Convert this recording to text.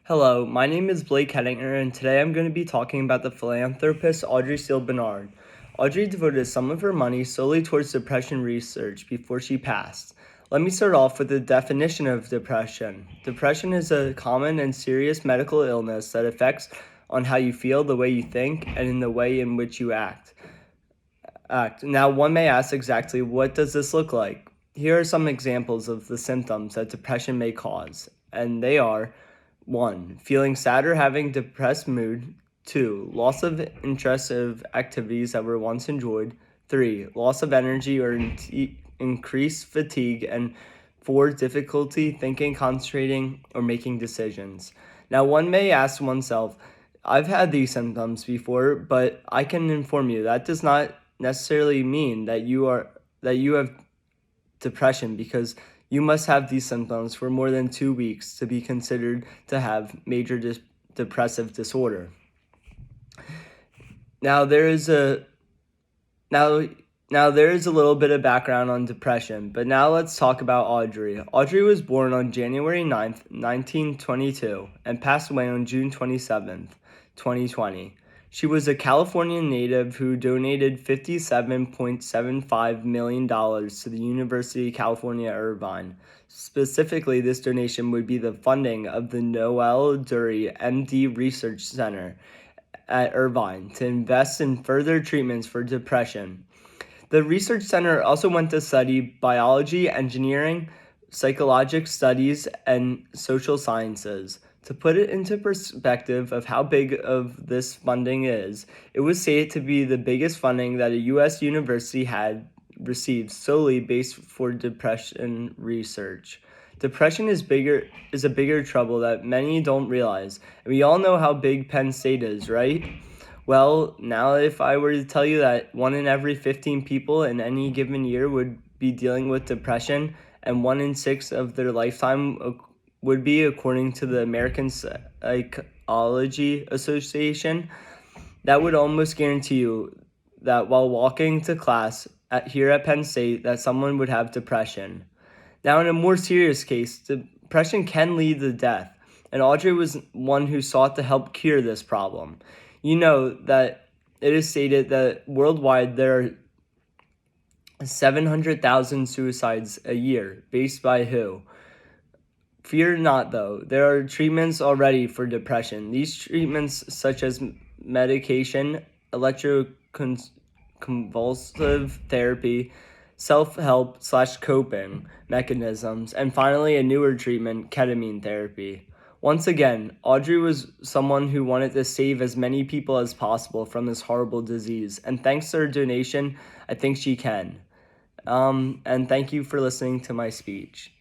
Hello, my name is Blake Hedinger, and today I'm going to be talking about the philanthropist Audrey Steele Bernard. Audrey devoted some of her money solely towards depression research before she passed. Let me start off with the definition of depression. Depression is a common and serious medical illness that affects on how you feel, the way you think, and in the way in which you act. Now, one may ask exactly what does this look like? Here are some examples of the symptoms that depression may cause, and they are 1. Feeling sad or having depressed mood. 2. Loss of interest of activities that were once enjoyed. 3. Loss of energy or increased fatigue. And 4. Difficulty thinking, concentrating, or making decisions. Now, one may ask oneself, I've had these symptoms before, but I can inform you that does not necessarily mean that you have depression, because you must have these symptoms for more than 2 weeks to be considered to have major depressive disorder. Now there is a little bit of background on depression, but now let's talk about Audrey. Audrey was born on January 9th, 1922, and passed away on June 27th, 2020. She was a California native who donated $57.75 million to the University of California, Irvine. Specifically, this donation would be the funding of the Noel Dury MD Research Center at Irvine to invest in further treatments for depression. The research center also went to study biology, engineering, psychological studies, and social sciences. To put it into perspective of how big of this funding is, it was stated to be the biggest funding that a U.S. university had received solely based for depression research. Depression is a bigger trouble that many don't realize, and we all know how big Penn State is, right? Well, now if I were to tell you that 1 in every 15 people in any given year would be dealing with depression, and 1 in 6 of their lifetime would be, according to the American Psychology Association, that would almost guarantee you that while walking to class here at Penn State, that someone would have depression. Now, in a more serious case, depression can lead to death, and Audrey was one who sought to help cure this problem. You know that it is stated that worldwide there are 700,000 suicides a year, based by WHO. Fear not, though. There are treatments already for depression. These treatments, such as medication, electroconvulsive therapy, self-help / coping mechanisms, and finally a newer treatment, ketamine therapy. Once again, Audrey was someone who wanted to save as many people as possible from this horrible disease, and thanks to her donation, I think she can. And thank you for listening to my speech.